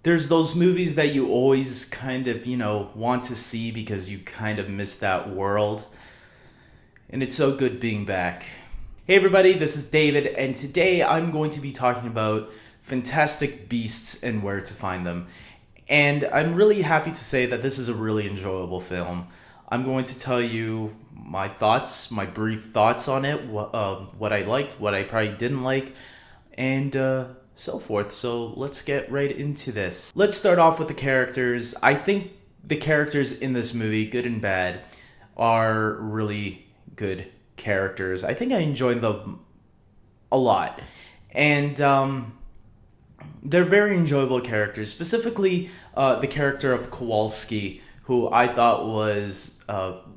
There's those movies that you always kind of, want to see because you kind of miss that world. And it's so good being back. Hey, everybody, this is David, and today I'm going to be talking about Fantastic Beasts and where to find them. And I'm really happy to say that this is a really enjoyable film. I'm going to tell you my thoughts, my brief thoughts on it, what I liked, what I probably didn't like, and so forth. So let's get right into this. Let's start off with the characters. I think the characters in this movie, good and bad, are really good characters. I think I enjoyed them a lot. And they're very enjoyable characters. Specifically, the character of Kowalski, who I thought was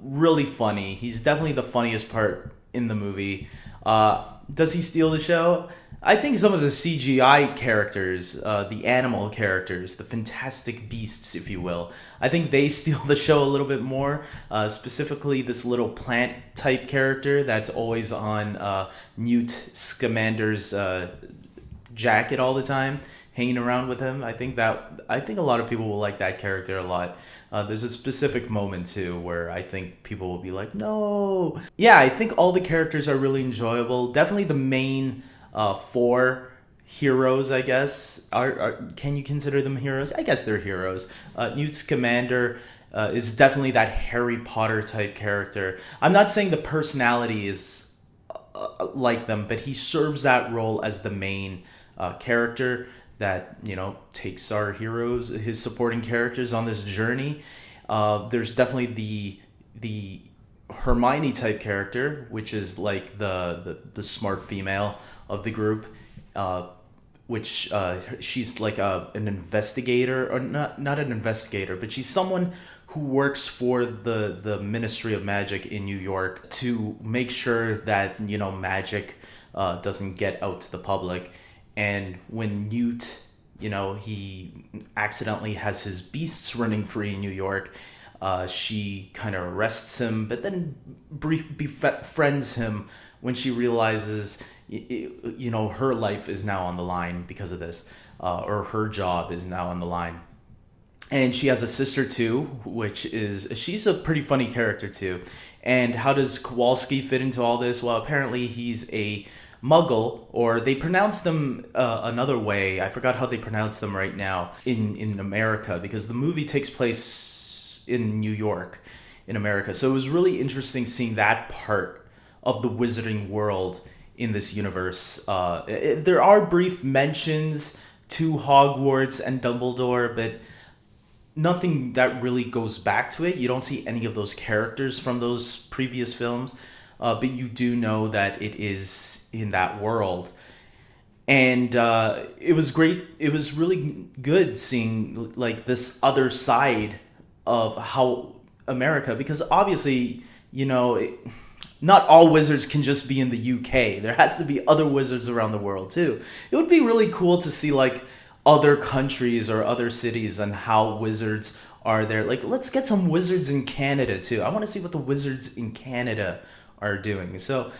really funny. He's definitely the funniest part in the movie. Does he steal the show? I think some of the CGI characters, the animal characters, the Fantastic Beasts, if you will, I think they steal the show a little bit more. Specifically, this little plant type character that's always on Newt Scamander's jacket all the time, hanging around with him. I think a lot of people will like that character a lot. There's a specific moment too where I think people will be like, "No." Yeah, I think all the characters are really enjoyable. Definitely the main four heroes, I guess. Can you consider them heroes? I guess they're heroes. Newt Scamander is definitely that Harry Potter type character. I'm not saying the personality is like them, but he serves that role as the main character that takes our heroes, his supporting characters, on this journey. There's definitely the Hermione type character, which is like the smart female of the group, which she's like an investigator, or not an investigator, but she's someone who works for the Ministry of Magic in New York to make sure that magic doesn't get out to the public. And when Newt, he accidentally has his beasts running free in New York, she kind of arrests him, but then befriends him when she realizes, her life is now on the line because of this, or her job is now on the line. And she has a sister too, she's a pretty funny character too. And how does Kowalski fit into all this? Well, apparently he's a Muggle, or they pronounce them another way. I forgot how they pronounce them right now in America, because the movie takes place in New York, in America. So it was really interesting seeing that part of the wizarding world in this universe. There are brief mentions to Hogwarts and Dumbledore, but nothing that really goes back to it. You don't see any of those characters from those previous films. But you do know that it is in that world. And it was great. It was really good seeing like this other side of how America, because obviously, not all wizards can just be in the UK. There has to be other wizards around the world too. It would be really cool to see like other countries or other cities and how wizards are there. Like, let's get some wizards in Canada too. I want to see what the wizards in Canada are doing. So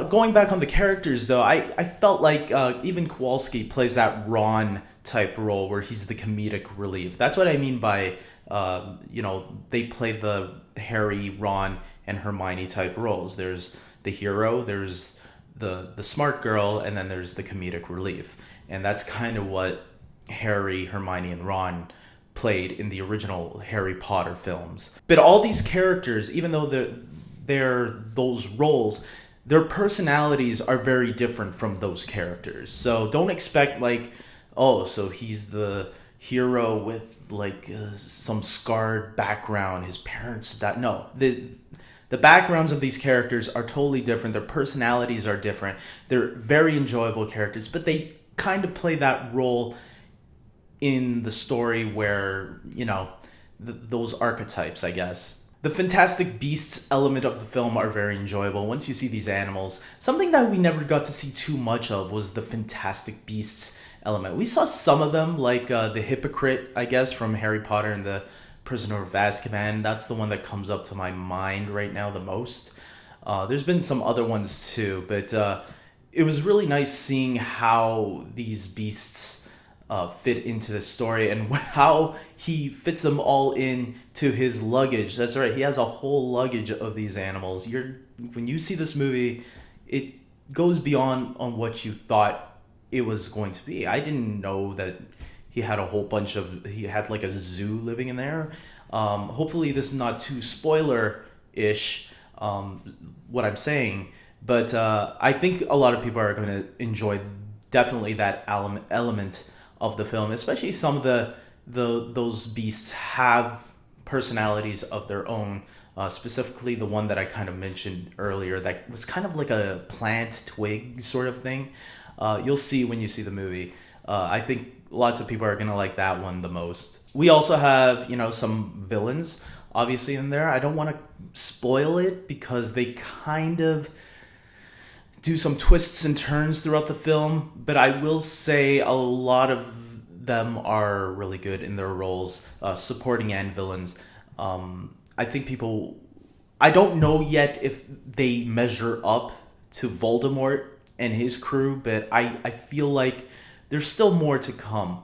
going back on the characters though, I felt like even Kowalski plays that Ron type role where he's the comedic relief. That's what I mean by they play the Harry, Ron, and Hermione type roles. There's the hero, there's the smart girl, and then there's the comedic relief. And that's kind of what Harry, Hermione, and Ron played in the original Harry Potter films. But all these characters, even though they're those roles, their personalities are very different from those characters. So don't expect like, oh, so he's the hero with like some scarred background, his parents that no, the backgrounds of these characters are totally different. Their personalities are different. They're very enjoyable characters, but they kind of play that role in the story where those archetypes, I guess. The Fantastic Beasts element of the film are very enjoyable once you see these animals. Something that we never got to see too much of was the Fantastic Beasts element. We saw some of them, like the hypocrite, I guess, from Harry Potter and the Prisoner of Azkaban. That's the one that comes up to my mind right now the most. There's been some other ones too, but it was really nice seeing how these beasts fit into the story, and how he fits them all in to his luggage. That's right, he has a whole luggage of these animals. When you see this movie, it goes beyond on what you thought it was going to be. I didn't know that he had he had like a zoo living in there. Hopefully this is not too spoiler-ish, what I'm saying, but I think a lot of people are going to enjoy definitely that element of the film, especially some of those beasts have personalities of their own. Specifically, the one that I kind of mentioned earlier, that was kind of like a plant twig sort of thing. You'll see when you see the movie. I think lots of people are gonna like that one the most. We also have, some villains obviously in there. I don't want to spoil it because they kind of do some twists and turns throughout the film, but I will say a lot of them are really good in their roles, supporting and villains. I think I don't know yet if they measure up to Voldemort and his crew, but I feel like there's still more to come.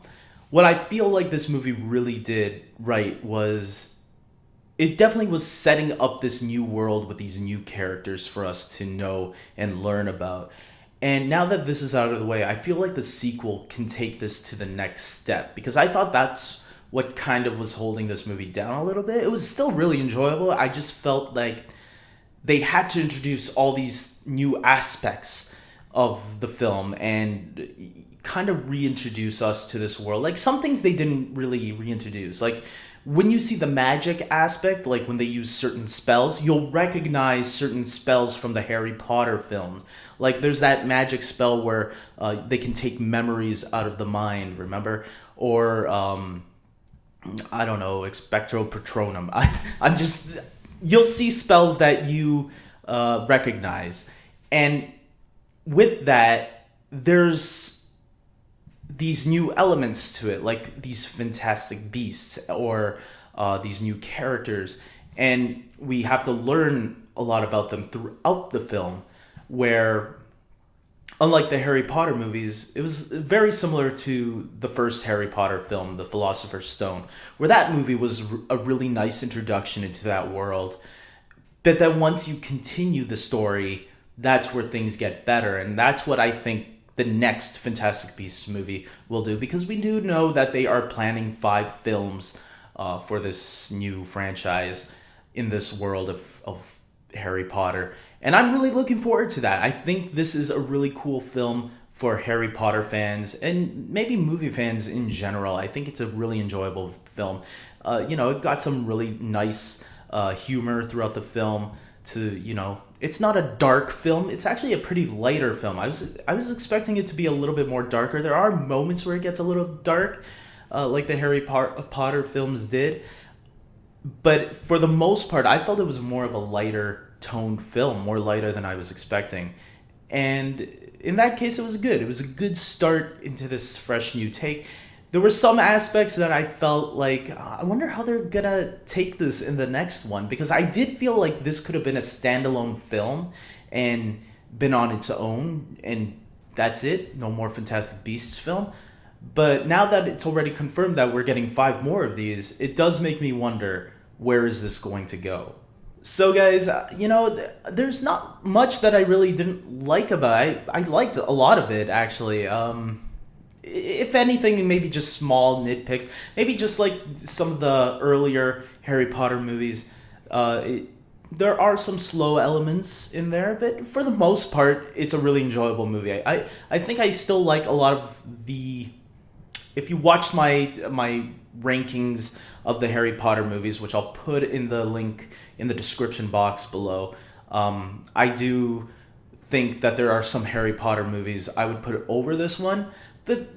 What I feel like this movie really did right was it definitely was setting up this new world with these new characters for us to know and learn about. And now that this is out of the way, I feel like the sequel can take this to the next step, because I thought that's what kind of was holding this movie down a little bit. It was still really enjoyable. I just felt like they had to introduce all these new aspects of the film and kind of reintroduce us to this world. Like some things they didn't really reintroduce. Like when you see the magic aspect, like when they use certain spells, you'll recognize certain spells from the Harry Potter films. Like there's that magic spell where they can take memories out of the mind, remember? Or I don't know, Expecto Patronum. You'll see spells that you recognize. And with that, there's these new elements to it, like these fantastic beasts or these new characters. And we have to learn a lot about them throughout the film, where unlike the Harry Potter movies, it was very similar to the first Harry Potter film, The Philosopher's Stone, where that movie was a really nice introduction into that world. But then once you continue the story, that's where things get better. And that's what I think the next Fantastic Beasts movie will do, because we do know that they are planning 5 films for this new franchise in this world of Harry Potter. And I'm really looking forward to that. I think this is a really cool film for Harry Potter fans and maybe movie fans in general. I think it's a really enjoyable film. It got some really nice humor throughout the film. It's not a dark film. It's actually a pretty lighter film. I was expecting it to be a little bit more darker. There are moments where it gets a little dark, like the Harry Potter films did. But for the most part, I felt it was more of a lighter toned film, more lighter than I was expecting. And in that case, it was good. It was a good start into this fresh new take. There were some aspects that I felt like, I wonder how they're gonna take this in the next one, because I did feel like this could have been a standalone film and been on its own, and that's it. No more Fantastic Beasts film. But now that it's already confirmed that we're getting 5 more of these, it does make me wonder, where is this going to go? So guys, there's not much that I really didn't like about it. I liked a lot of it, actually. If anything, maybe just small nitpicks. Maybe just like some of the earlier Harry Potter movies. There are some slow elements in there, but for the most part, it's a really enjoyable movie. I think I still like a lot of the... If you watched my rankings of the Harry Potter movies, which I'll put in the link in the description box below, I do think that there are some Harry Potter movies I would put over this one, but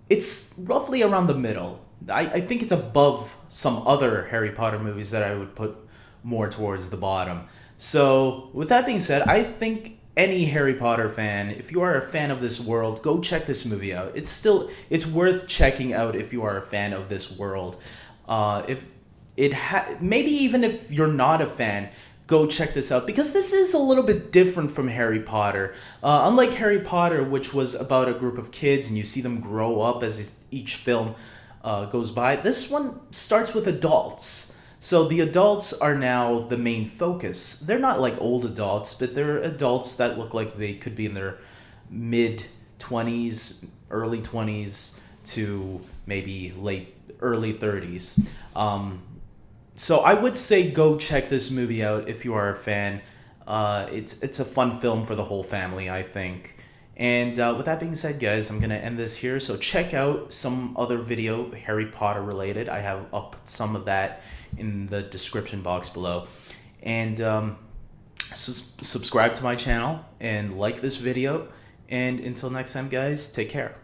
it's roughly around the middle. I think it's above some other Harry Potter movies that I would put more towards the bottom. So with that being said, I think any Harry Potter fan, if you are a fan of this world, go check this movie out. It's worth checking out if you are a fan of this world. Maybe even if you're not a fan, go check this out because this is a little bit different from Harry Potter. Unlike Harry Potter, which was about a group of kids and you see them grow up as each film goes by, this one starts with adults. So the adults are now the main focus. They're not like old adults, but they're adults that look like they could be in their mid-20s, early 20s to maybe early 30s. So I would say go check this movie out if you are a fan. It's a fun film for the whole family, I think. And with that being said, guys, I'm going to end this here. So check out some other video, Harry Potter related. I have up some of that in the description box below. And subscribe to my channel and like this video. And until next time, guys, take care.